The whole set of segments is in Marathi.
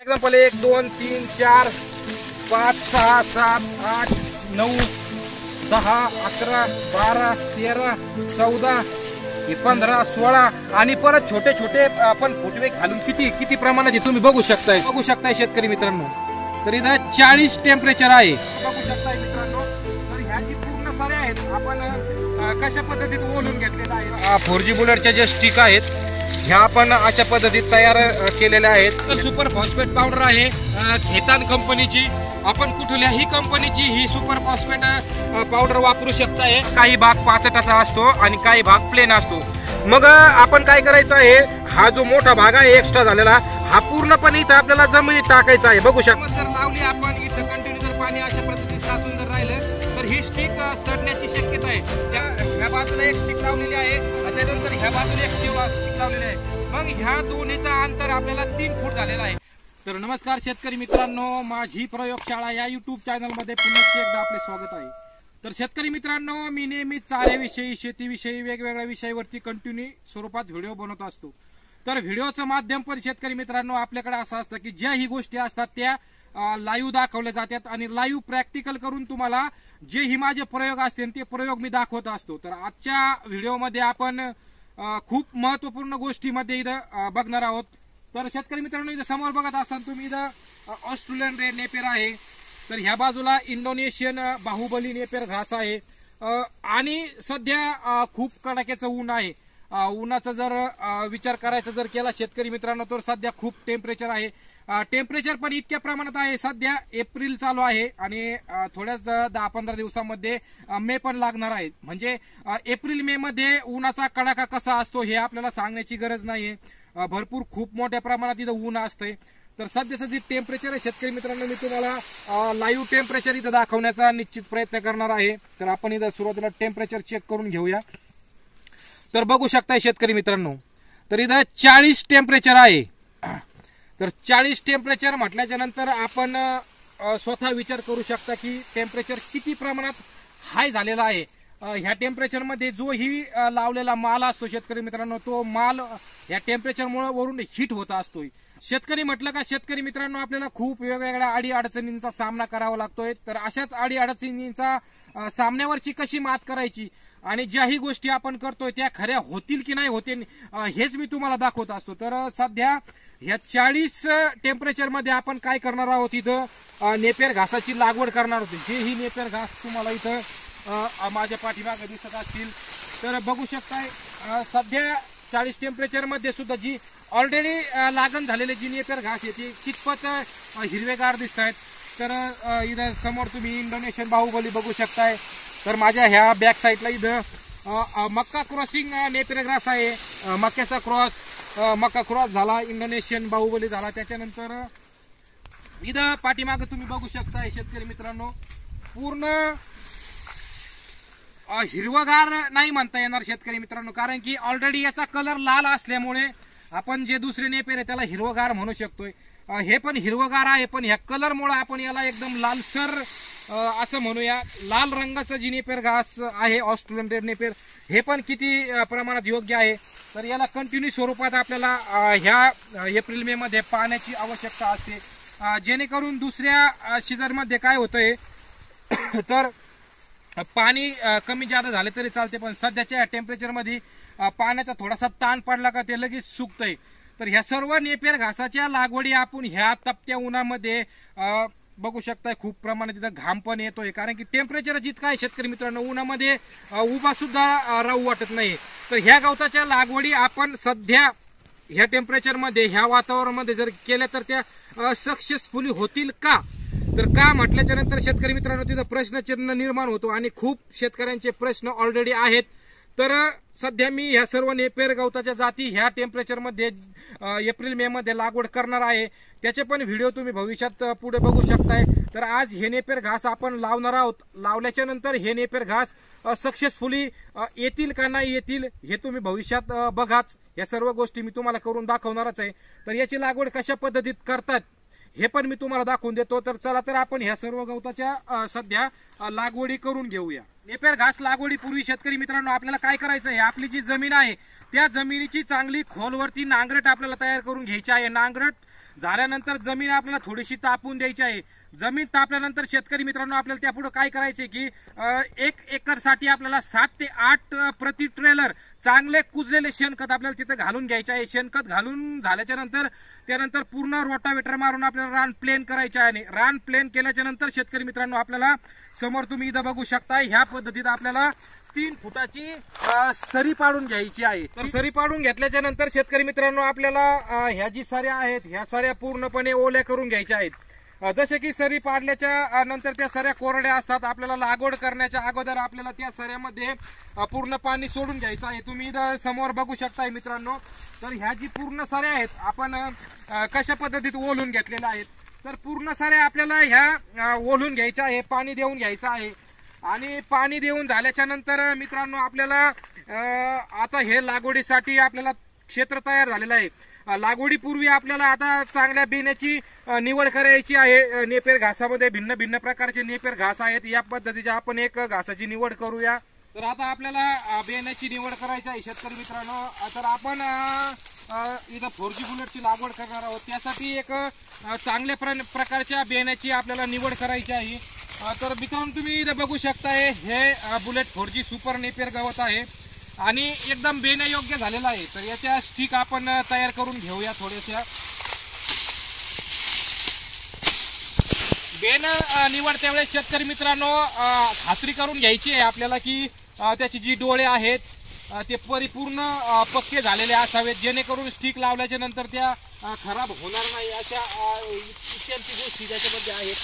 एक्झाम्पल 1 2 3 4 5 6 7 8 9 10 11 12 13 14 15 16 आणि परत छोटे छोटे आपण फुटवे घालून किती प्रमाणात तुम्ही बघू शकताय शेतकरी मित्रांनो। तर इथं 40 टेम्परेचर आहे बघू शकताय मित्रांनो। तर ह्या जी पूर्ण सारे आहेत आपण कशा पद्धतीने ओलून घेतलेला आहे। 4G बुलेटच्या जे स्टिक आहेत ह्या आपण अशा पद्धतीत तयार केलेल्या आहेत। सुपर फॉस्फेट पावडर आहे खेतान कंपनीची। आपण कुठल्याही कंपनीची ही सुपर फॉस्फेट पावडर वापरू शकताय। काही भाग पाचटाचा असतो आणि काही भाग प्लेन असतो। मग आपण काय करायचं आहे, हा जो मोठा भाग आहे एक्स्ट्रा झालेला हा पूर्णपणे इथं आपल्याला जमिनीत टाकायचा आहे। बघू शकता जर लावली आपण इथं कंटिन्यू जर पाणी अशा पद्धतीने साचून जर राहिलं तर ही स्टिक सडण्याची शक्यता आहे। ह्या बाजूला एक स्टिक लावलेली आहे आणि त्यानंतर ह्या बाजूला एक स्टिक लावलेली आहे। मग ह्या दोन्हीचा अंतर आपल्याला 3 फूट झालेला आहे। तर नमस्कार शेतकरी मित्रांनो, माझी प्रयोगशाळा या YouTube चॅनल मध्ये पुन्हा एकदा आपले स्वागत आहे। तर शेतकरी मित्रांनो, मी नेहमी चाऱ्याविषयी शेतीविषयी वेगवेगळ्या विषयावरती कंटिन्यू स्वरूपात व्हिडिओ बनवत असतो। तर व्हिडिओचं माध्यम पण शेतकरी मित्रांनो आपल्याकडे असं असतं की ज्या ही गोष्टी असतात त्या लाईव्ह दाखवल्या जातात आणि लाईव्ह प्रॅक्टिकल करून तुम्हाला जे ही माझे प्रयोग असतील ते प्रयोग मी दाखवत असतो। तर आजच्या व्हिडिओमध्ये आपण खूप महत्वपूर्ण गोष्टीमध्ये इथं बघणार आहोत। तर शेतकरी मित्रांनो, इथं समोर बघत असताना तुम्ही इथं ऑस्ट्रेलियन रेड नेपियर आहे, तर ह्या बाजूला इंडोनेशियन बाहुबली नेपियर घास आहे आणि सध्या खूप कडाक्याचं ऊन आहे। उन्हाचा जर विचार करायचा जर केला शेतकरी मित्रांनो तर सध्या खूप टेम्परेचर आहे। टेम्परेचर पण इतक्या प्रमाणात आहे, सध्या एप्रिल चालू आहे आणि थोड्याच 10-15 दिवसांमध्ये मे पण लागणार आहे। म्हणजे एप्रिल मे मध्ये उन्हाचा कडाका कसा असतो हे आपल्याला सांगण्याची गरज नाहीये। भरपूर खूप मोठ्या प्रमाणात इथं ऊन असतंय। तर सध्याचं जे टेम्परेचर आहे शेतकरी मित्रांनो मी तुम्हाला लाईव्ह टेम्परेचर इथं दाखवण्याचा निश्चित प्रयत्न करणार आहे। तर आपण इथं सुरुवातीला टेम्परेचर चेक करून घेऊया। तर बघू शकताय शेतकरी मित्रांनो, तर इथं 40 टेम्परेचर आहे। तर 40 टेम्परेचर म्हटल्याच्या नंतर आपण स्वतः विचार करू शकता की टेम्परेचर किती प्रमाणात हाय झालेला आहे। ह्या टेम्परेचर मध्ये जो ही लावलेला माल असतो शेतकरी मित्रांनो तो माल या टेम्परेचरमुळे वरून हिट होत असतोय। शेतकरी म्हटलं का शेतकरी मित्रांनो आपल्याला खूप वेगवेगळ्या अडी अडचणींचा सामना करावा लागतोय। तर अशाच अडी अडचणींचा सामन्यावरची कशी मात करायची आणि ज्याही गोष्टी आपण करतोय त्या खऱ्या होतील की नाही होतील हेच मी तुम्हाला दाखवत असतो। तर सध्या ह्या 40 टेम्परेचर मध्ये आपण काय करणार आहोत, इथं नेपियर घासाची लागवड करणार आहोत। जे ही नेपियर घास तुम्हाला इथं माझ्या पाठीमागे दिसत असतील तर बघू शकताय सध्या 40 टेम्परेचर मध्ये सुद्धा जी ऑलरेडी लागण झालेली जी नेपियर घास आहे ती कितपत हिरवेगार दिसत आहेत। तर इथं समोर तुम्ही इंडोनेशियन बाहुबली बघू शकताय। तर माझ्या ह्या बॅक साईडला इथं मक्का क्रॉसिंग नेपियर घास आहे। मक्याचा मक्का क्रॉस झाला, इंडोनेशियन बाहुबली झाला, त्याच्यानंतर इथं पाठीमागे तुम्ही बघू शकताय शेतकरी मित्रांनो पूर्ण हिरवगार नाही म्हणता येणार शेतकरी मित्रांनो, कारण की ऑलरेडी याचा कलर लाल असल्यामुळे आपण जे दुसरे नेपियर आहे त्याला हिरवगार म्हणू शकतोय। हे पण हिरवगार आहे पण ह्या कलरमुळे आपण याला एकदम लालसर असं म्हणूया। लाल रंगाचं जी नेपियर घास आहे ऑस्ट्रेलियन रेड नेपियर हे पण किती प्रमाणात योग्य आहे। तर याला कंटिन्यू स्वरूपात आपल्याला ह्या एप्रिल मे मध्ये पाण्याची आवश्यकता असते, जेणेकरून दुसऱ्या सीझन मध्ये काय होतंय तर पाणी कमी जादा झाले तरी चालते पण सध्याच्या टेम्परेचर मध्ये पाण्याचा थोडासा ताण पडला का ते लगेच सुकतंय। तर ह्या सर्व नेपियर घासाच्या लागवडी आपण ह्या तपत्या उन्हामध्ये बघू शकताय खूप प्रमाणात इथं घाम पण येतोय, कारण की टेम्परेचर जितकं आहे शेतकरी मित्रांनो उन्हामध्ये उभा सुद्धा राहू वाटत नाही। तर ह्या गवताच्या लागवडी आपण सध्या ह्या टेम्परेचर मध्ये ह्या वातावरणामध्ये जर केल्या तर त्या सक्सेसफुली होतील का? तर का म्हटल्याच्या नंतर शेतकरी मित्रांनो तिथं प्रश्नचिन्ह निर्माण होतो आणि खूप शेतकऱ्यांचे प्रश्न ऑलरेडी आहेत। तर सध्या मी ह्या सर्व नेपियर गवताच्या जाती ह्या टेम्परेचर मध्ये एप्रिल मे मध्ये लागवड करणार आहे, त्याचे पण व्हिडिओ तुम्ही भविष्यात पुढे बघू शकताय। तर आज हे नेपियर घास आपण लावणार आहोत, लावल्याच्या नंतर हे नेपियर घास सक्सेसफुली येतील का नाही येतील हे तुम्ही भविष्यात बघाच। या सर्व गोष्टी मी तुम्हाला करून दाखवणारच आहे। तर याची लागवड कशा पद्धतीत करतात हे पण मी तुम्हाला दाखवून देतो। तर चला तर आपण ह्या सर्व गवताच्या सध्या लागवडी करून घेऊया। नेपियर घास लागवडीपूर्वी शेतकरी मित्रांनो आपल्याला काय करायचं आहे, आपली जी जमीन आहे त्या जमिनीची चांगली खोलवरती नांगरट आपल्याला तयार करून घ्यायची आहे। नांगरट झाल्यानंतर जमीन आपल्याला थोडीशी तापून द्यायची आहे। जमीन तापल्यानंतर शेतकरी मित्रांनो आपल्याला त्यापुढे काय करायचे की 1 एकरसाठी आपल्याला 7 ते 8 प्रति ट्रेलर चांगले कुजलेले शेणखत आपल्याला तिथे घालून घ्यायचे आहे। शेणखत घालून झाल्याच्या नंतर त्यानंतर पूर्ण रोटावेटर मारून आपल्याला रान प्लेन करायचे आहे। रान प्लेन केल्याच्या नंतर शेतकरी मित्रांनो आपल्याला समोर तुम्ही इथं बघू शकता ह्या पद्धतीत आपल्याला 3 फुटाची सरी पाडून घ्यायची आहे। तर सरी पाडून घेतल्याच्या नंतर शेतकरी मित्रांनो आपल्याला ह्या जी सऱ्या आहेत ह्या सऱ्या पूर्णपणे ओल्या करून घ्यायच्या आहेत। जसे की सरी पाडल्याच्या नंतर त्या सऱ्या कोरड्या असतात, आपल्याला लागवड करण्याच्या अगोदर आपल्याला त्या सऱ्यामध्ये पूर्ण पाणी सोडून घ्यायचं आहे। तुम्ही इथं समोर बघू शकताय मित्रांनो। तर ह्या जी पूर्ण सऱ्या आहेत आपण कशा पद्धतीत ओलून घेतलेल्या आहेत, तर पूर्ण सऱ्या आपल्याला ह्या ओलून घ्यायच्या आहे, पाणी देऊन घ्यायचं आहे। आणि पाणी देऊन झाल्याच्या नंतर मित्रांनो आपल्याला आता हे लागवडीसाठी आपल्याला क्षेत्र तयार झालेलं आहे। लागवडीपूर्वी आपल्याला आता चांगल्या बेण्याची निवड करायची आहे। नेपेर घासामध्ये भिन्न भिन्न प्रकारचे नेपेर घास आहेत, या पद्धतीच्या आपण एक घासाची निवड करूया। तर आता आपल्याला बेण्याची निवड करायची आहे शेतकरी मित्रांनो। तर आपण इथं 4G बुलेटची लागवड करणार आहोत, त्यासाठी एक चांगल्या प्रकारच्या बेण्याची आपल्याला निवड करायची आहे। तर मित्रांनो तुम्ही इथं बघू शकताय हे बुलेट 4G सुपर नेपेर गवत आहे आणि एकदम बेण्यायोग्य झालेला आहे। तर याच्या स्टिक आपण तयार करून घेऊया थोड्याशा। बेन निवड त्यावेळेस शेतकरी मित्रांनो खात्री करून घ्यायची आहे आपल्याला की त्याची जी डोळे आहेत ते परिपूर्ण पक्के झालेले असावेत, जेणेकरून स्टिक लावल्याच्या नंतर त्या खराब होणार नाही अशा इत्यादी गोष्टी त्याच्यामध्ये आहेत।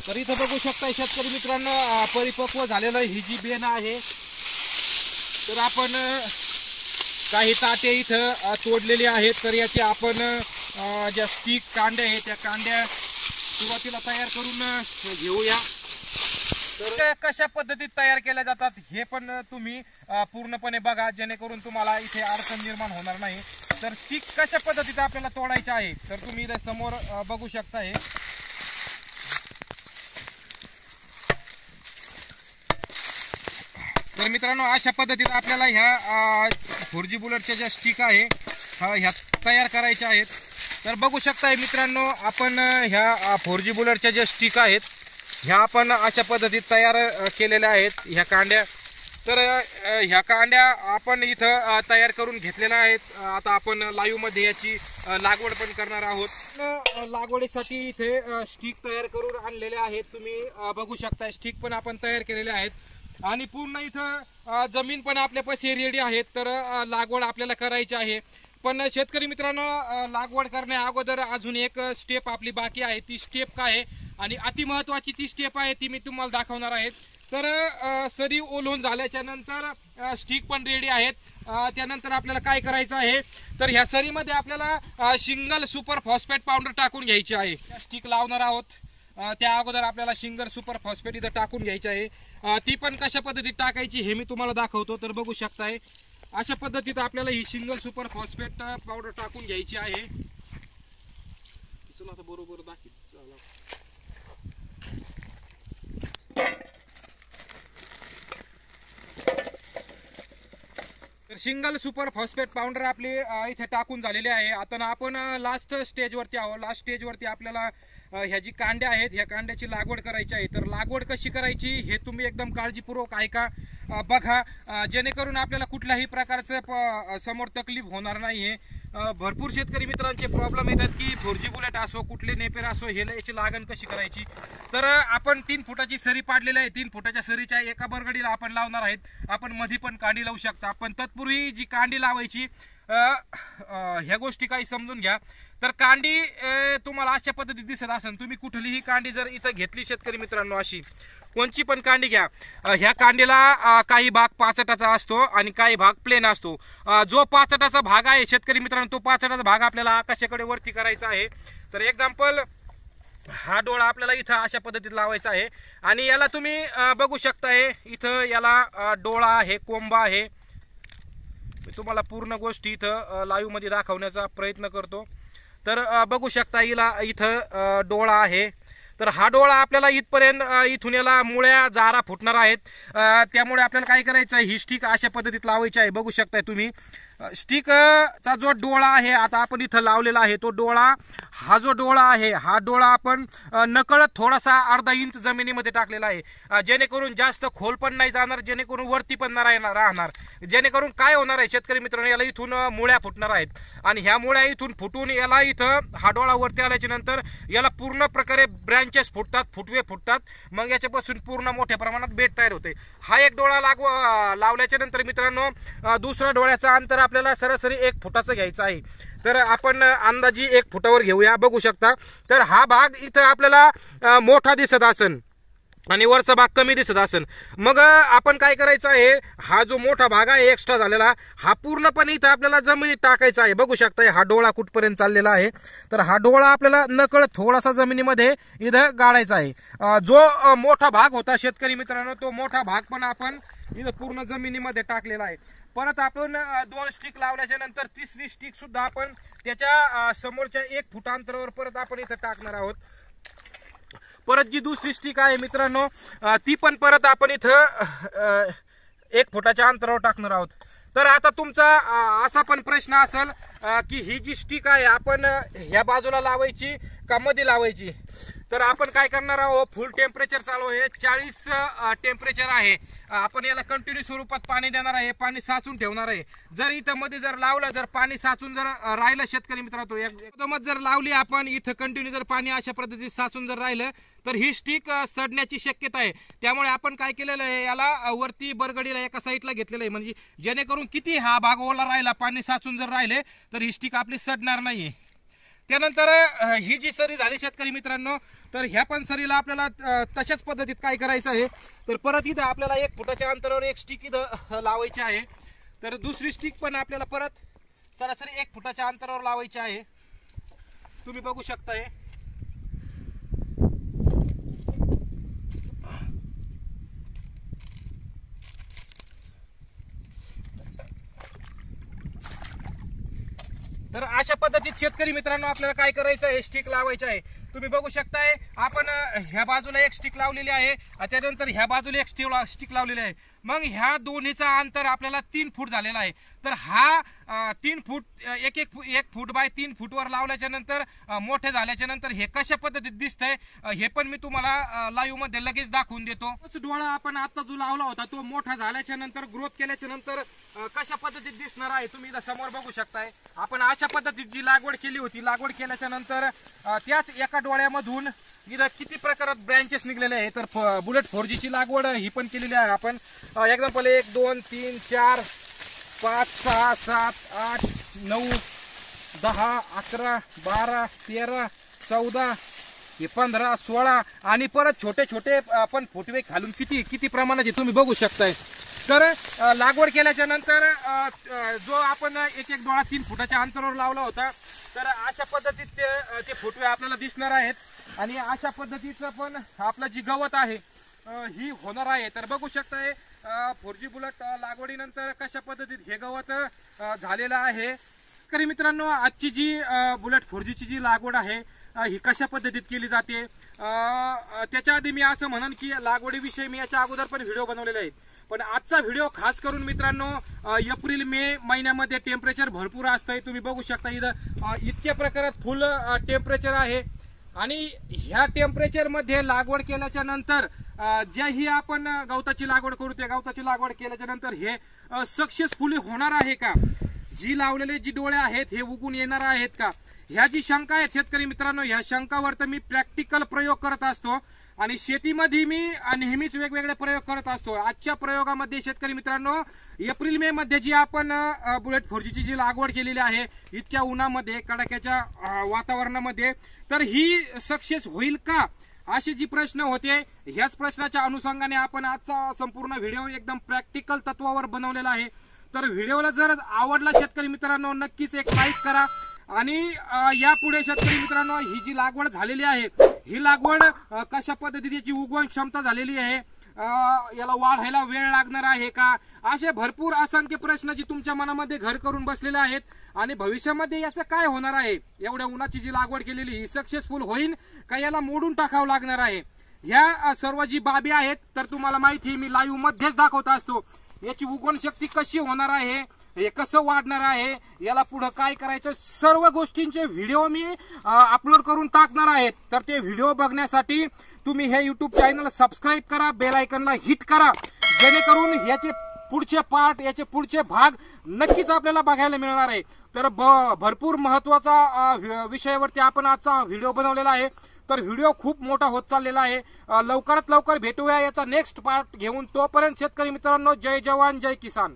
तर इथं बघू शकता शेतकरी मित्रांनो परिपक्व झालेलं ही जी बेन आहे। तर आपण काही ताटे इथं तोडलेले आहेत, तर याचे आपण ज्या स्टिक कांड्या आहेत त्या कांड्या सुरुवातीला तयार करून घेऊया। तर कशा पद्धतीत तयार केल्या जातात हे पण तुम्ही पूर्णपणे बघा, जेणेकरून तुम्हाला इथे अडचण निर्माण होणार नाही। तर स्टिक कशा पद्धतीत आपल्याला तोडायचं आहे तर तुम्ही इथे समोर बघू शकताय। तर मित्रांनो अशा पद्धतीत आपल्याला ह्या 4G बुलेटच्या ज्या स्टिक आहे ह्या तयार करायच्या आहेत। तर बघू शकताय मित्रांनो आपण ह्या 4G बुलेटच्या ज्या स्टिक आहेत ह्या आपण अशा पद्धतीत तयार केलेल्या आहेत ह्या कांड्या। तर ह्या कांड्या आपण इथं तयार करून घेतलेल्या आहेत। आता आपण लाईव्ह मध्ये याची लागवड पण करणार आहोत। लागवडीसाठी इथे स्टिक तयार करून आणलेले आहेत, तुम्ही बघू शकता स्टिक पण आपण तयार केलेले आहेत आणि पूर्ण इथं जमीन पण आपल्यापाशी रेडी आहेत। तर लागवड आपल्याला करायची आहे, पण शेतकरी मित्रांनो लागवड करण्या अगोदर अजून एक स्टेप आपली बाकी आहे। ती स्टेप काय आहे आणि अति महत्त्वाची ती स्टेप आहे ती मी तुम्हाला दाखवणार आहे। तर सरी ओलून झाल्याच्या नंतर स्टिक पण रेडी आहेत, त्यानंतर आपल्याला काय करायचं आहे तर ह्या सरीमध्ये आपल्याला सिंगल सुपर फॉस्फेट पावडर टाकून घ्यायची आहे। स्टिक लावणार आहोत त्या अगोदर आपल्याला सिंगल सुपर फॉस्फेट इथं टाकून घ्यायची आहे। ती पण कशा पद्धतीत टाकायची हे मी तुम्हाला दाखवतो। तर बघू शकताय अशा पद्धतीत आपल्याला ही सिंगल सुपर फॉस्फेट पावडर टाकून घ्यायची आहे। चला आता बरोबर दाखव। तर सिंगल सुपर फॉस्फेट पावडर आपली इथे टाकून झालेली आहे। आता आपण लास्ट स्टेजवरती आहोत। लास्ट स्टेजवरती आपल्याला ह्या जी कांड्या आहेत ह्या कांड्याची लागवड करायची आहे। तर लागवड कशी करायची हे तुम्ही एकदम काळजीपूर्वक ऐका, बघा, जेणेकरून आपल्याला कुठल्याही प्रकारचं समोर तकलीफ होणार नाही। भरपूर शेतकरी मित्रांचे प्रॉब्लेम येतात की 4G बुलेट असो कुठले नेपेर असो हे याची लागण कशी करायची। तर आपण 3 फुटाची सरी पाडलेली आहे, 3 फुटाच्या सरीच्या एका बरगडीला आपण लावणार आहेत। आपण मध्ये पण कांडी लावू शकता, पण तत्पूर्वी जी कांडी लावायची ह्या गोष्टी काही समजून घ्या। तर कांडी तुम्हाला अशा पद्धतीत दिसत असेल, तुम्ही कुठलीही कांडी जर इथं घेतली शेतकरी मित्रांनो अशी कोणची पण कांडी घ्या, ह्या कांडीला काही भाग पाचटाचा असतो आणि काही भाग प्लेन असतो। जो पाचटाचा भाग आहे शेतकरी मित्रांनो तो पाचटाचा भाग आपल्याला आकाशाकडे वरती करायचा आहे। तर एक्झाम्पल हा डोळा आपल्याला इथं अशा पद्धतीत लावायचा आहे आणि याला तुम्ही बघू शकताय इथं याला डोळा आहे, कोंबा आहे। मी तुम्हाला पूर्ण गोष्टी इथं लाईव्ह मध्ये दाखवण्याचा प्रयत्न करतो। तर बघू शकता हिला इथं डोळा आहे, तर हा डोळा आपल्याला इथपर्यंत इथून याला मुळ्या जारा फुटणार आहेत। त्यामुळे आपल्याला काय करायचं आहे, ही स्टिक अशा पद्धतीत लावायची आहे। बघू शकताय तुम्ही स्टिकचा जो डोळा आहे आता आपण इथं लावलेला आहे, तो डोळा हा जो डोळा आहे हा डोळा आपण नकळत थोडासा अर्धा इंच जमिनीमध्ये टाकलेला आहे, जेणेकरून जास्त खोल पण नाही जाणार, जेणेकरून वरती पण राहणार, जेणेकरून काय होणार आहे शेतकरी मित्रांनो, याला इथून मुळ्या फुटणार आहेत आणि ह्या मुळ्या इथून फुटून याला इथं हा डोळा वरती आल्याच्या नंतर याला पूर्ण प्रकारे ब्रँचेस फुटतात, फुटवे फुटतात, मग याच्यापासून पूर्ण मोठ्या प्रमाणात बेड तयार होते। हा एक डोळा लावल्याच्या नंतर मित्रांनो दुसऱ्या डोळ्याचा अंतर आपल्याला सरासरी 1 फुटाचं घ्यायचं आहे। तर आपण अंदाजी 1 फुटावर घेऊया। बघू शकता तर हा भाग इथं आपल्याला मोठा दिसत असेल आणि वरचा भाग कमी दिसत असेल, मग आपण काय करायचं आहे, हा जो मोठा भाग आहे एक्स्ट्रा झालेला हा पूर्णपणे इथं आपल्याला जमिनीत टाकायचा आहे। बघू शकता हा डोळा कुठपर्यंत चाललेला आहे, तर हा डोळा आपल्याला नकळत थोडासा जमिनीमध्ये इथं गाडायचा आहे। जो मोठा भाग होता शेतकरी मित्रांनो, तो मोठा भाग पण आपण इथं पूर्ण जमिनीमध्ये टाकलेला आहे। परत आपण 2 स्टिक लावल्याच्या नंतर तिसरी स्टिक सुद्धा आपण त्याच्या समोरच्या 1 फूट अंतरावर परत आपण इथं टाकणार आहोत। परत जी दुसरी स्टिक आहे मित्रांनो ती पण परत आपण इथं 1 फुटाच्या अंतरावर टाकणार आहोत। तर आता तुमचा असा पण प्रश्न असेल की ही जी स्टिक आहे आपण ह्या बाजूला लावायची का मध्ये लावायची, तर आपण काय करणार आहोत, फुल टेम्परेचर चालू आहे, 40 टेम्परेचर आहे, आपण याला कंटिन्यू स्वरूपात पाणी देणार आहे, पाणी साचून ठेवणार आहे। जर इथं मध्ये जर लावलं, जर पाणी साचून जर राहिलं शेतकरी मित्रांनो, एकदमच जर लावली आपण इथं कंटिन्यू जर पाणी अशा पद्धतीत साचून जर राहिलं तर ही स्टिक सडण्याची शक्यता आहे। त्यामुळे आपण काय केलेलं आहे, याला वरती बरगडीला एका साईडला घेतलेलं आहे, म्हणजे जेणेकरून किती हा भाग ओला राहिला, पाणी साचून जर राहिले तर ही स्टिक आपली सडणार नाहीये। त्यानंतर ही जी सरी झाली शेतकरी मित्रांनो, तर ह्या पण सरीला आपल्याला तशाच पद्धतीत काय करायचं आहे, तर परत इथं आपल्याला 1 फुटाच्या अंतरावर 1 स्टिक इथं लावायची आहे। तर दुसरी स्टिक पण आपल्याला परत सरासरी 1 फुटाच्या अंतरावर लावायची आहे, तुम्ही बघू शकताय। तर अशा पद्धतीत शेतकरी मित्रांनो आपल्याला काय करायचं आहे, स्टिक लावायचं आहे। तुम्ही बघू शकताय आपण ह्या बाजूला 1 स्टिक लावलेली आहे, त्यानंतर ह्या बाजूला 1 स्टिक लावलेली आहे, मग ह्या दोन्हीचा अंतर आपल्याला 3 फूट झालेला आहे। तर हा 3 फूट 1 फूट बाय 3 फूटवर लावल्याच्या नंतर मोठे झाल्याच्या नंतर हे कशा पद्धतीत दिसतंय हे पण मी तुम्हाला लाईव्ह मध्ये लगेच दाखवून देतो। डोळा आपण आता जो लावला होता तो मोठा झाल्याच्या नंतर ग्रोथ केल्याच्या नंतर कशा पद्धतीत दिसणार आहे तुम्ही इथं समोर बघू शकताय। आपण अशा पद्धतीत जी लागवड केली होती, लागवड केल्याच्या नंतर त्याच एका डोळ्यामधून इथं किती प्रकारात ब्रँचेस निघलेले आहे। तर बुलेट 4G ची लागवड ही पण केलेली आहे आपण। एक्झाम्पल 1 2 3 4 5 6 7 8 9 10 11 12 13 14 15 16 आणि परत छोटे छोटे आपण फुटवे घालून किती प्रमाणाचे तुम्ही बघू शकताय। तर लागवड केल्याच्या नंतर जो आपण एक डोळा 3 फुटाच्या अंतरावर लावला होता, तर अशा पद्धतीत ते फुटवे आपल्याला दिसणार आहेत आणि अशा पद्धतीचं पण आपलं जी गवत आहे ही होणार आहे। तर बघू शकताय 4G बुलेट लागवडीनंतर कशा पद्धतीत हे गवत झालेलं आहे। तरी मित्रांनो आजची जी बुलेट 4G ची जी लागवड आहे ही कशा पद्धतीत केली जाते, त्याच्या आधी मी असं म्हणन की लागवडीविषयी मी याच्या अगोदर पण व्हिडिओ बनवलेले आहेत, पण आजचा व्हिडिओ खास करून मित्रांनो एप्रिल मे महिन्यामध्ये टेम्परेचर भरपूर असतंय। तुम्ही बघू शकता इथं इतक्या प्रकारात फुल टेम्परेचर आहे आणि ह्या टेम्परेचर मध्ये लागवड केल्याच्या नंतर ज्याही आपण गवताची लागवड करू त्या गवताची लागवड केल्याच्या नंतर हे सक्सेसफुली होणार आहे का, जी लावलेले जी डोळे आहेत हे उगून येणार आहेत का, ह्या जी शंका आहेत शेतकरी मित्रांनो, ह्या शंकावर तर मी प्रॅक्टिकल प्रयोग करत असतो आणि शेतीमध्ये मी नेहमीच वेगवेगळे प्रयोग करत असतो। आजच्या प्रयोगामध्ये शेतकरी मित्रांनो एप्रिल मे मध्ये जी आपण बुलेट 4G ची जी लागवड केलेली आहे इतक्या उन्हामध्ये कडाक्याच्या वातावरणामध्ये, तर ही सक्सेस होईल का असे जी प्रश्न होते, ह्याच प्रश्नाच्या अनुषंगाने आपण आजचा संपूर्ण व्हिडिओ एकदम प्रॅक्टिकल तत्वावर बनवलेला आहे। तर व्हिडिओला जर आवडला शेतकरी मित्रांनो नक्कीच एक लाईक करा आणि यापुढे शेतकरी मित्रांनो ही जी लागवड झालेली आहे ही लागवड कशा पद्धतीची उगवण क्षमता झालेली आहे याला वाढायला वेळ लागणार आहे का, असे भरपूर असंख्य प्रश्न जे तुमच्या मनामध्ये घर करून बसलेले आहेत. आणि भविष्यामध्ये याचं काय होणार आहे, एवढ्या उन्हाची जी लागवड केलेली ही सक्सेसफुल होईल का याला मोडून टाकावं लागणार आहे. ह्या सर्व जी बाबी आहेत तर तुम्हाला माहिती मी लाईव्ह मध्येच दाखवत असतो. याची उगवण शक्ती कशी होणार आहे, हे कसं वाढणार आहे, याला पुढे काय करायचं, सर्व गोष्टींचे व्हिडिओ मी अपलोड करून टाकणार आहेत. तर ते व्हिडिओ बघण्यासाठी तुम्ही हे युट्यूब चॅनल सबस्क्राईब करा, बेल आयकॉनला हिट करा, जेणेकरून याचे पुढचे पार्ट, याचे पुढचे भाग नक्कीच आपल्याला बघायला मिळणार आहे. तर भरपूर महत्वाचा विषयावरती आपण आजचा व्हिडिओ बनवलेला आहे. तर व्हिडिओ खूप मोठा होत चाललेला आहे. लवकरात लवकर भेटूया याचा नेक्स्ट पार्ट घेऊन. तोपर्यंत शेतकरी मित्रांनो, जय जवान जय किसान.